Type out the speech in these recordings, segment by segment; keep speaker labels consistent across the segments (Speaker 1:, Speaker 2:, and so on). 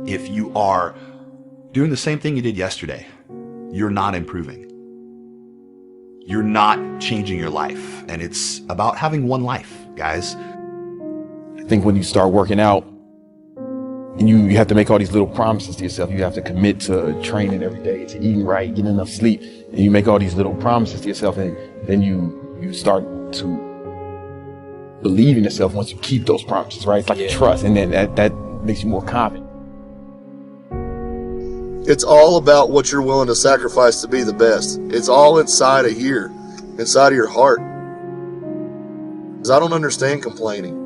Speaker 1: If you are doing the same thing you did yesterday, you're not improving. You're not changing your life. And it's about having one life, guys.
Speaker 2: I think when you start working out, and you have to make all these little promises to yourself. You have to commit to training every day, to eating right, getting enough sleep. And you make all these little promises to yourself, and then you start to believe in yourself once you keep those promises, right? It's like a trust, and then that makes you more confident.
Speaker 3: It's all about what you're willing to sacrifice to be the best. It's all inside of here, inside of your heart. Because I don't understand complaining.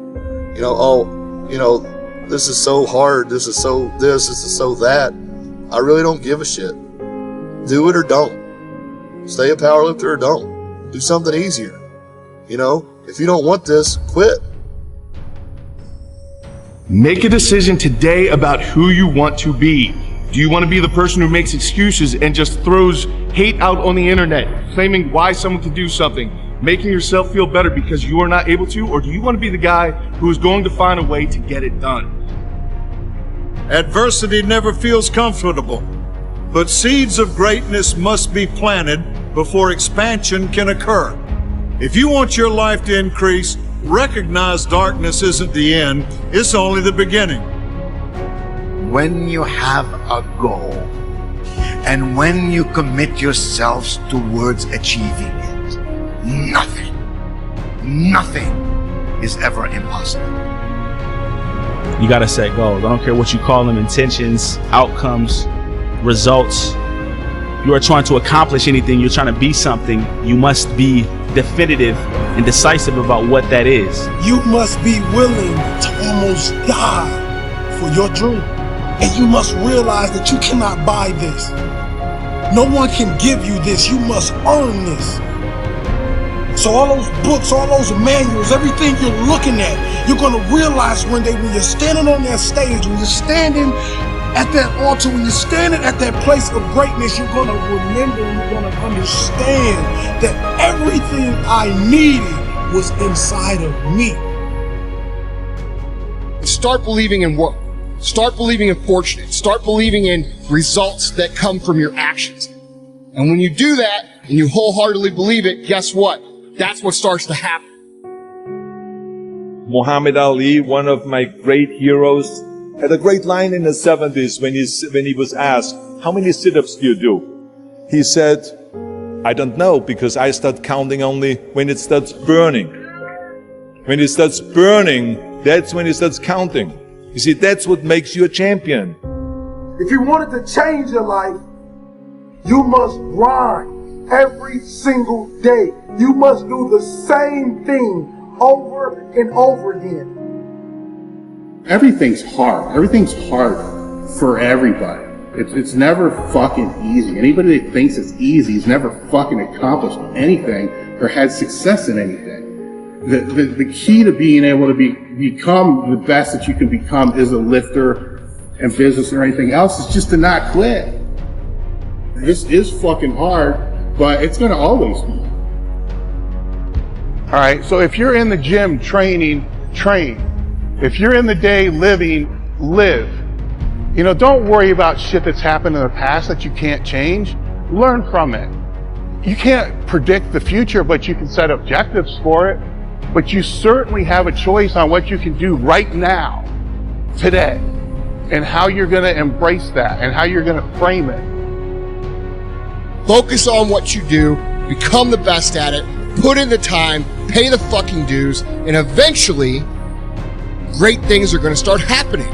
Speaker 3: This is so hard, this is so that. I really don't give a shit. Do it or don't. Stay a powerlifter or don't. Do something easier. If you don't want this, quit.
Speaker 4: Make a decision today about who you want to be. Do you want to be the person who makes excuses and just throws hate out on the internet, claiming why someone can do something, making yourself feel better because you are not able to? Or do you want to be the guy who is going to find a way to get it done?
Speaker 5: Adversity never feels comfortable, but seeds of greatness must be planted before expansion can occur. If you want your life to increase, recognize darkness isn't the end, it's only the beginning.
Speaker 6: When you have a goal, and when you commit yourselves towards achieving it, nothing is ever impossible.
Speaker 7: You gotta set goals. I don't care what you call them, intentions, outcomes, results. You are trying to accomplish anything, you're trying to be something, you must be definitive and decisive about what that is.
Speaker 8: You must be willing to almost die for your dream. And you must realize that you cannot buy this. No one can give you this. You must earn this. So all those books, all those manuals, everything you're looking at, you're going to realize one day when you're standing on that stage, when you're standing at that altar, when you're standing at that place of greatness, you're going to remember, you're going to understand that everything I needed was inside of me.
Speaker 9: Start believing in work. Start believing in fortune. Start believing in results that come from your actions. And when you do that, and you wholeheartedly believe it, guess what? That's what starts to happen.
Speaker 10: Muhammad Ali, one of my great heroes, had a great line in the 70s when he was asked, how many sit-ups do you do? He said, I don't know, because I start counting only when it starts burning. When it starts burning, that's when it starts counting. You see, that's what makes you a champion.
Speaker 8: If you wanted to change your life, you must grind every single day. You must do the same thing over and over again.
Speaker 11: Everything's hard. Everything's hard for everybody. It's never fucking easy. Anybody that thinks it's easy has never fucking accomplished anything or had success in anything. The key to being able to become the best that you can become as a lifter and business or anything else is just to not quit. This is fucking hard, but it's going to always be.
Speaker 12: All right, so if you're in the gym training, train. If you're in the day living, live. Don't worry about shit that's happened in the past that you can't change. Learn from it. You can't predict the future, but you can set objectives for it. But you certainly have a choice on what you can do right now, today, and how you're going to embrace that and how you're going to frame it.
Speaker 9: Focus on what you do, become the best at it, put in the time, pay the fucking dues, and eventually, great things are going to start happening.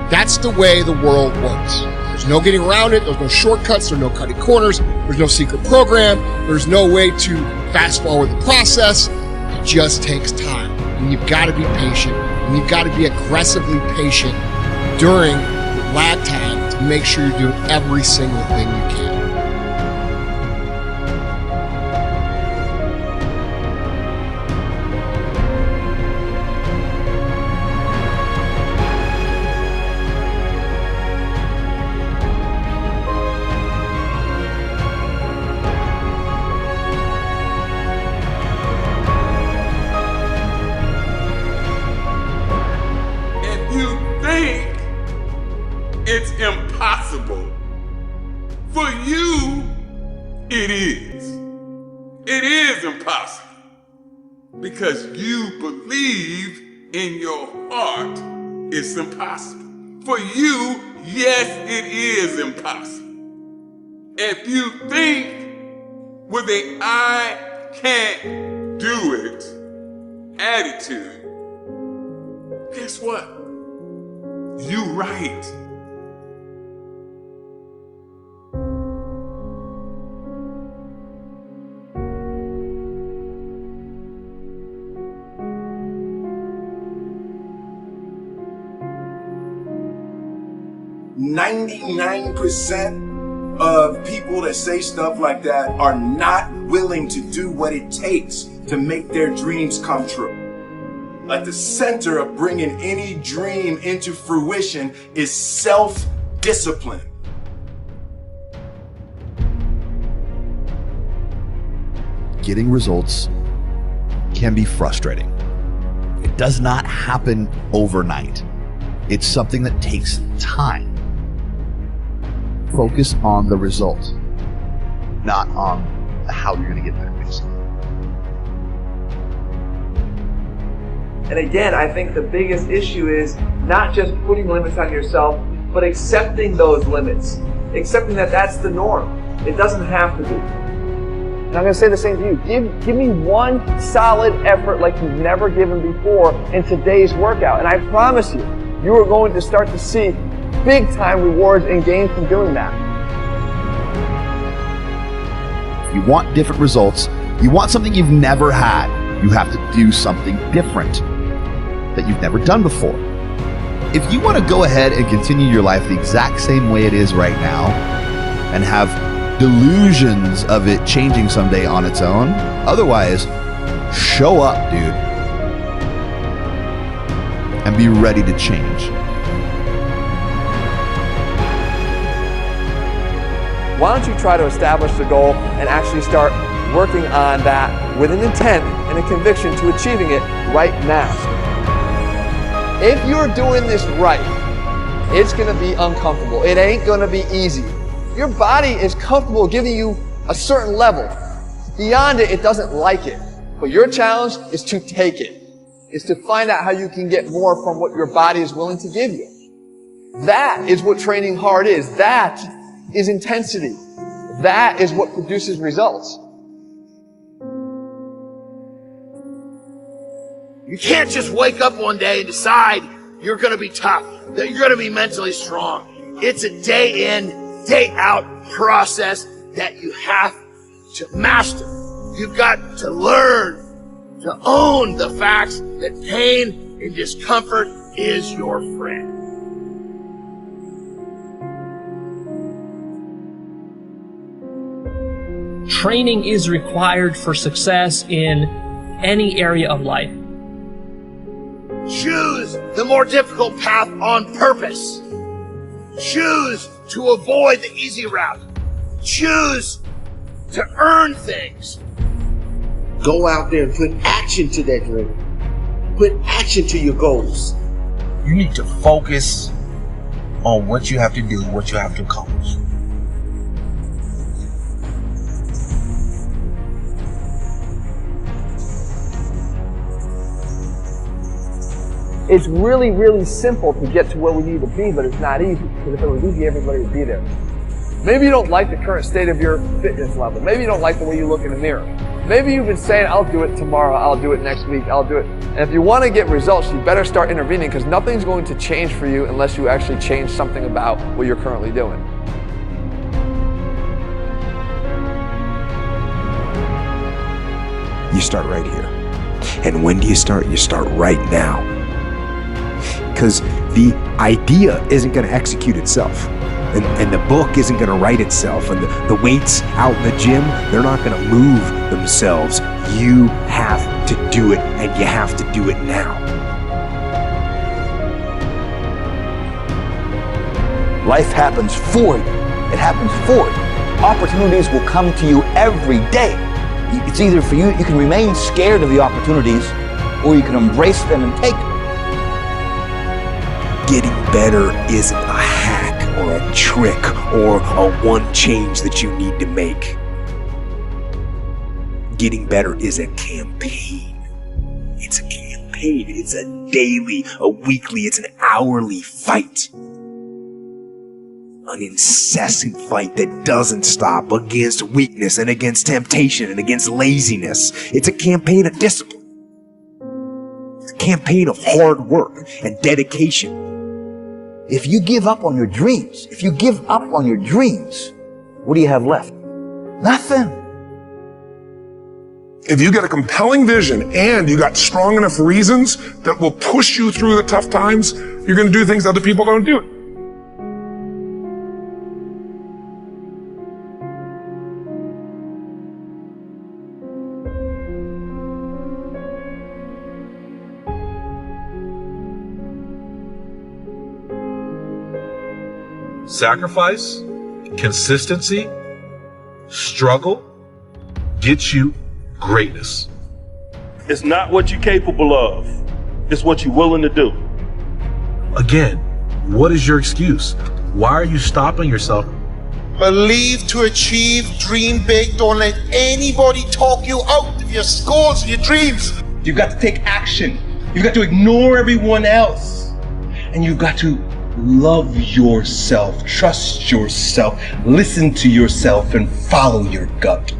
Speaker 9: That's the way the world works. There's no getting around it. There's no shortcuts. There's no cutting corners. There's no secret program. There's no way to fast forward the process. It just takes time. And you've got to be patient. And you've got to be aggressively patient during lag time to make sure you're doing every single thing you can.
Speaker 13: it's impossible. For you, it is. It is impossible. Because you believe in your heart it's impossible. For you, yes, it is impossible. If you think with a I can't do it attitude, guess what? You right.
Speaker 14: %99 of people that say stuff like that are not willing to do what it takes to make their dreams come true. At the center of bringing any dream into fruition is self-discipline.
Speaker 1: Getting results can be frustrating. It does not happen overnight. It's something that takes time. Focus on the result, not on how you're going to get there, basically.
Speaker 15: And again, I think the biggest issue is not just putting limits on yourself, but accepting those limits. Accepting that that's the norm. It doesn't have to be. And I'm going to say the same to you. Give me one solid effort like you've never given before in today's workout. And I promise you, you are going to start to see big time rewards and gains from doing that.
Speaker 1: If you want different results, you want something you've never had, you have to do something different that you've never done before. If you want to go ahead and continue your life the exact same way it is right now and have delusions of it changing someday on its own, otherwise, show up, dude, and be ready to change.
Speaker 15: Why don't you try to establish the goal and actually start working on that with an intent and a conviction to achieving it right now. If you're doing this right, it's going to be uncomfortable. It ain't going to be easy. Your body is comfortable giving you a certain level. Beyond it, it doesn't like it. But your challenge is to take it. Is to find out how you can get more from what your body is willing to give you. That is what training hard is. That is intensity. That is what produces results.
Speaker 6: You can't just wake up one day and decide you're going to be tough, that you're going to be mentally strong. It's a day in, day out process that you have to master. You've got to learn to own the facts that pain and discomfort is your friend.
Speaker 16: Training is required for success in any area of life.
Speaker 6: Choose the more difficult path on purpose. Choose to avoid the easy route. Choose to earn things.
Speaker 17: Go out there and put action to that dream. Put action to your goals.
Speaker 18: You need to focus on what you have to do, what you have to accomplish.
Speaker 15: It's really, really simple to get to where we need to be, but it's not easy. Because if it was easy, everybody would be there. Maybe you don't like the current state of your fitness level. Maybe you don't like the way you look in the mirror. Maybe you've been saying, I'll do it tomorrow, I'll do it next week, I'll do it. And if you want to get results, you better start intervening, because nothing's going to change for you unless you actually change something about what you're currently doing.
Speaker 19: You start right here. And when do you start? You start right now. Because the idea isn't going to execute itself. And the book isn't going to write itself. And the weights out in the gym, they're not going to move themselves. You have to do it, and you have to do it now.
Speaker 20: Life happens for you. It happens for you. Opportunities will come to you every day. It's either for you can remain scared of the opportunities, or you can embrace them and take them.
Speaker 19: Getting better isn't a hack. or a trick or a one change that you need to make. Getting better is a campaign. It's a campaign. It's a daily, a weekly, it's an hourly fight. An incessant fight that doesn't stop against weakness and against temptation and against laziness. It's a campaign of discipline. It's a campaign of hard work and dedication.
Speaker 20: If you give up on your dreams, what do you have left? Nothing.
Speaker 21: If you get a compelling vision and you got strong enough reasons that will push you through the tough times, you're going to do things other people don't do.
Speaker 22: Sacrifice, consistency, struggle gets you greatness.
Speaker 23: It's not what you're capable of. It's what you're willing to do.
Speaker 22: Again, what is your excuse? Why are you stopping yourself?
Speaker 8: Believe to achieve, dream big. Don't let anybody talk you out of your goals and your dreams.
Speaker 24: You've got to take action. You've got to ignore everyone else. And you've got to love yourself, trust yourself, listen to yourself, and follow your gut.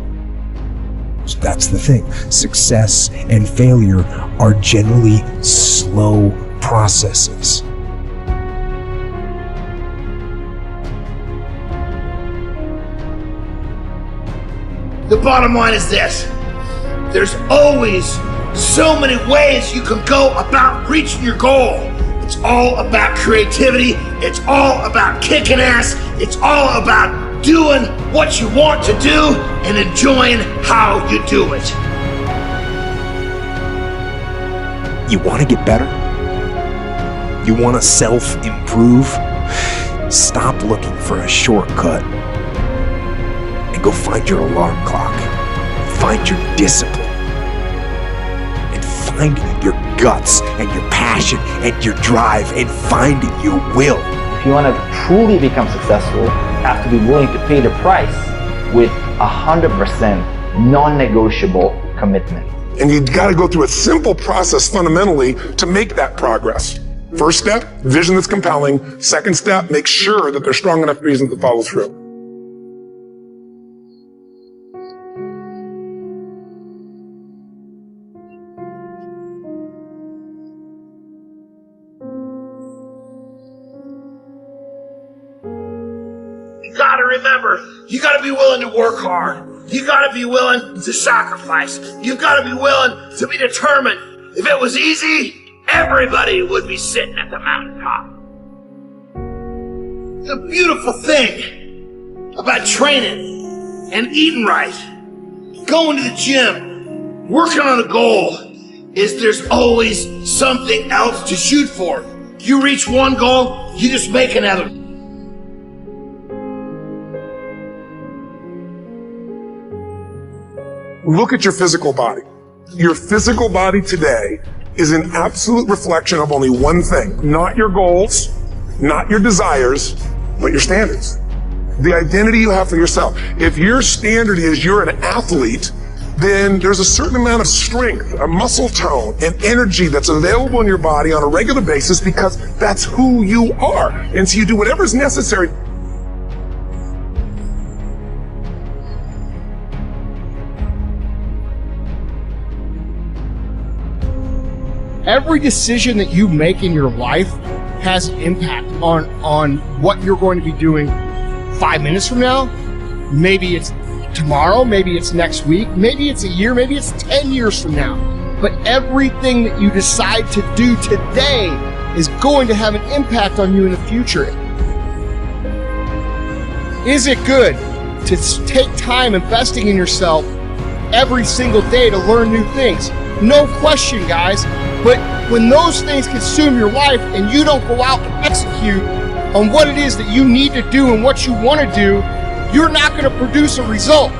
Speaker 19: That's the thing. Success and failure are generally slow processes.
Speaker 6: The bottom line is this. There's always so many ways you can go about reaching your goal. It's all about creativity. It's all about kicking ass. It's all about doing what you want to do and enjoying how you do it.
Speaker 19: You want to get better? You want to self-improve? Stop looking for a shortcut and go find your alarm clock. Find your discipline. And find your guts and your passion and your drive and find your will.
Speaker 25: If you want to truly become successful, you have to be willing to pay the price with 100% non-negotiable commitment.
Speaker 21: And you got to go through a simple process fundamentally to make that progress. First step, vision that's compelling. Second step, make sure that there's strong enough reasons to follow through.
Speaker 6: You gotta remember, you gotta be willing to work hard. You gotta be willing to sacrifice. You gotta be willing to be determined. If it was easy, everybody would be sitting at the mountaintop. The beautiful thing about training and eating right, going to the gym, working on a goal, is there's always something else to shoot for. You reach one goal, you just make another.
Speaker 21: Look at your physical body. Your physical body today is an absolute reflection of only one thing. Not your goals, not your desires, but your standards. The identity you have for yourself. If your standard is you're an athlete, then there's a certain amount of strength, a muscle tone, and energy that's available in your body on a regular basis because that's who you are. And so you do whatever's necessary.
Speaker 9: Every decision that you make in your life has an impact on what you're going to be doing 5 minutes from now. Maybe it's tomorrow, maybe it's next week, maybe it's a year, maybe it's 10 years from now. But everything that you decide to do today is going to have an impact on you in the future. Is it good to take time investing in yourself every single day to learn new things? No question, guys. But when those things consume your life and you don't go out and execute on what it is that you need to do and what you want to do, you're not going to produce a result.